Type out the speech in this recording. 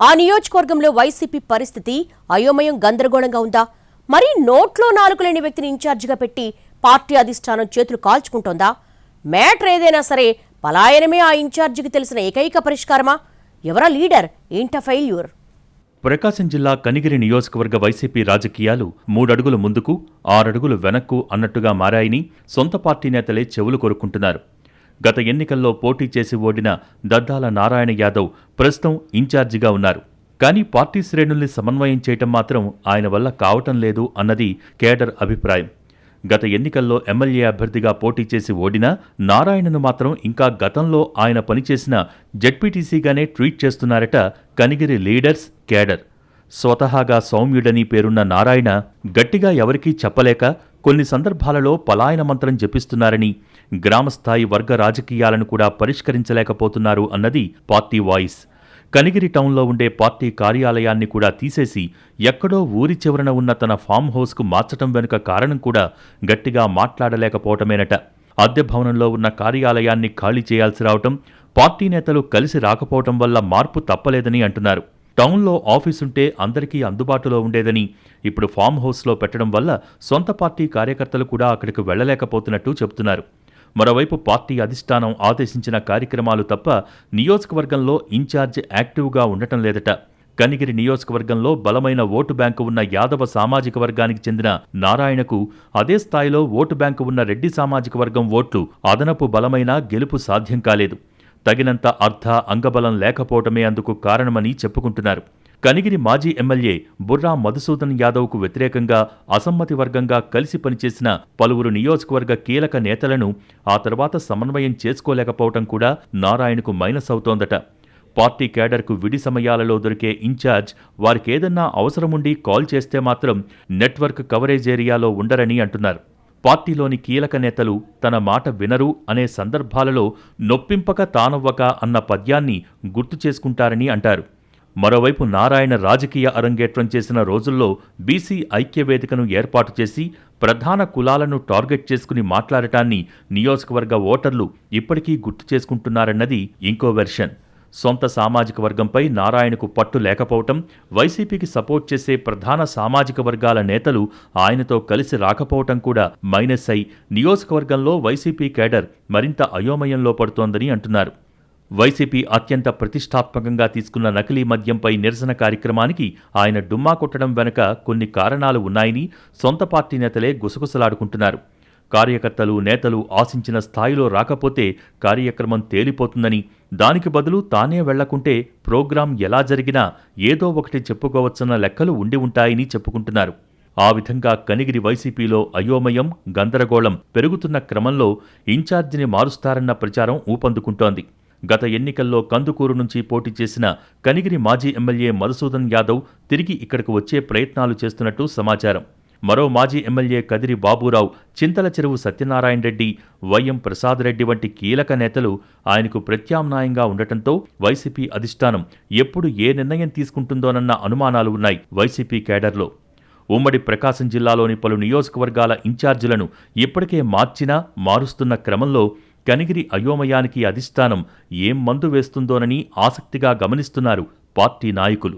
ఆ నియోజకవర్గంలో వైసీపీ పరిస్థితి అయోమయం గందరగోళంగా ఉందా? మరి నోట్లో నాలుగు లేని వ్యక్తిని ఇన్ఛార్జిగా పెట్టి పార్టీ అధిష్టానం చేతులు కాల్చుకుంటోందా? మ్యాటర్ ఏదైనా సరే పలాయనమే ఆ ఇన్ఛార్జికి తెలిసిన ఏకైక పరిష్కారమా? ఎవరా లీడర్? ఏంటా ఫెయిల్యూర్? ప్రకాశం జిల్లా కనిగిరి నియోజకవర్గ వైసీపీ రాజకీయాలు 3 అడుగులు ముందుకు 6 అడుగులు వెనక్కు అన్నట్టుగా మారాయని సొంత పార్టీ నేతలే చెవులు కొరుక్కుంటున్నారు. గత ఎన్నికల్లో పోటీ చేసి ఓడిన దద్దాల నారాయణ యాదవ్ ప్రస్తుతం ఇన్ఛార్జిగా ఉన్నారు. కానీ పార్టీ శ్రేణుల్ని సమన్వయం చేయటం మాత్రం ఆయన వల్ల కావటం లేదు అన్నది కేడర్ అభిప్రాయం. గత ఎన్నికల్లో ఎమ్మెల్యే అభ్యర్థిగా పోటీ చేసి ఓడిన నారాయణను మాత్రం ఇంకా గతంలో ఆయన పనిచేసిన జెడ్పీటీసీగానే ట్రీట్ చేస్తున్నారట కనిగిరి లీడర్స్, కేడర్. స్వతహాగా సౌమ్యుడని పేరున్న నారాయణ గట్టిగా ఎవరికీ చెప్పలేక కొన్ని సందర్భాలలో పలాయన మంత్రం జపిస్తున్నారని, గ్రామస్థాయి వర్గ రాజకీయాలను కూడా పరిష్కరించలేకపోతున్నారు అన్నది పార్టీ వాయిస్. కనిగిరి టౌన్లో ఉండే పార్టీ కార్యాలయాన్ని కూడా తీసేసి ఎక్కడో ఊరి చివరన ఉన్న తన ఫామ్ హౌస్కు మార్చటం వెనుక కారణం కూడా గట్టిగా మాట్లాడలేకపోవటమేనట. అద్దె భవనంలో ఉన్న కార్యాలయాన్ని ఖాళీ చేయాల్సి రావటం, పార్టీ నేతలు కలిసి రాకపోవటం వల్ల మార్పు తప్పలేదని అంటున్నారు. టౌన్లో ఆఫీసుంటే అందరికీ అందుబాటులో ఉండేదని, ఇప్పుడు ఫామ్ హౌస్లో పెట్టడం వల్ల సొంత పార్టీ కార్యకర్తలు కూడా అక్కడికి వెళ్లలేకపోతున్నట్టు చెబుతున్నారు. మరోవైపు పార్టీ అధిష్టానం ఆదేశించిన కార్యక్రమాలు తప్ప నియోజకవర్గంలో ఇన్ఛార్జ్ యాక్టివ్గా ఉండటం లేదట. కనిగిరి నియోజకవర్గంలో బలమైన ఓటు బ్యాంకు ఉన్న యాదవ సామాజిక వర్గానికి చెందిన నారాయణకు అదే స్థాయిలో ఓటు బ్యాంకు ఉన్న రెడ్డి సామాజిక వర్గం ఓట్లు అదనపు బలమైన గెలుపు సాధ్యం కాలేదు. తగినంత అర్థ అంగబలం లేకపోవటమే అందుకు కారణమని చెప్పుకుంటున్నారు. కనిగిరి మాజీ ఎమ్మెల్యే బుర్రా మధుసూదన్ యాదవ్కు వ్యతిరేకంగా అసమ్మతి వర్గంగా కలిసి పనిచేసిన పలువురు నియోజకవర్గ కీలక నేతలను ఆ తర్వాత సమన్వయం చేసుకోలేకపోవటం కూడా నారాయణకు మైనస్ అవుతోందట. పార్టీ కేడర్కు విడి సమయాలలో దొరికే ఇన్ఛార్జ్ వారికేదన్నా అవసరముండి కాల్ చేస్తే మాత్రం నెట్వర్క్ కవరేజ్ ఏరియాలో ఉండరని అంటున్నారు. పార్టీలోని కీలక నేతలు తన మాట వినరు అనే సందర్భాలలో నొప్పింపక తానవ్వక అన్న పద్యాన్ని గుర్తు చేసుకుంటారని అంటారు. మరోవైపు నారాయణ రాజకీయ అరంగేట్రం చేసిన రోజుల్లో బీసీ ఐక్యవేదికను ఏర్పాటు చేసి ప్రధాన కులాలను టార్గెట్ చేసుకుని మాట్లాడటాన్ని నియోజకవర్గ ఓటర్లు ఇప్పటికీ గుర్తు చేసుకుంటున్నారన్నది ఇంకో వెర్షన్. సొంత సామాజిక వర్గంపై నారాయణకు పట్టు లేకపోవటం, వైసీపీకి సపోర్ట్ చేసే ప్రధాన సామాజిక వర్గాల నేతలు ఆయనతో కలిసి రాకపోవటం కూడా మైనస్ అయి నియోజకవర్గంలో వైసీపీ కేడర్ మరింత అయోమయంలో పడుతోందని అంటున్నారు. వైసీపీ అత్యంత ప్రతిష్టాత్మకంగా తీసుకున్న నకిలీ మద్యంపై నిరసన కార్యక్రమానికి ఆయన డుమ్మా కొట్టడం వెనుక కొన్ని కారణాలు ఉన్నాయని సొంత పార్టీ నేతలే గుసగుసలాడుకుంటున్నారు. కార్యకర్తలు, నేతలు ఆశించిన స్థాయిలో రాకపోతే కార్యక్రమం తేలిపోతుందని, దానికి బదులు తానే వెళ్లకుంటే ప్రోగ్రాం ఎలా జరిగినా ఏదో ఒకటి చెప్పుకోవచ్చన్న లెక్కలు ఉండి ఉంటాయని చెప్పుకుంటున్నారు. ఆ విధంగా కనిగిరి వైసీపీలో అయోమయం, గందరగోళం పెరుగుతున్న క్రమంలో ఇన్ఛార్జిని మారుస్తారన్న ప్రచారం ఊపందుకుంటోంది. గత ఎన్నికల్లో కందుకూరు నుంచి పోటీ చేసిన కనిగిరి మాజీ ఎమ్మెల్యే మధుసూదన్ యాదవ్ తిరిగి ఇక్కడకు వచ్చే ప్రయత్నాలు చేస్తున్నట్టు సమాచారం. మరో మాజీ ఎమ్మెల్యే కదిరి బాబూరావు, చింతల చెరువు సత్యనారాయణ రెడ్డి, వైఎం ప్రసాద్ రెడ్డి వంటి కీలక నేతలు ఆయనకు ప్రత్యామ్నాయంగా ఉండటంతో వైసీపీ అధిష్టానం ఎప్పుడు ఏ నిర్ణయం తీసుకుంటుందోనన్న అనుమానాలు ఉన్నాయి వైసీపీ కేడర్లో. ఉమ్మడి ప్రకాశం జిల్లాలోని పలు నియోజకవర్గాల ఇన్ఛార్జీలను ఇప్పటికే మార్చినా మారుస్తున్న క్రమంలో కనిగిరి అయోమయానికి అధిష్టానం ఏం మందు వేస్తుందోనని ఆసక్తిగా గమనిస్తున్నారు పార్టీ నాయకులు.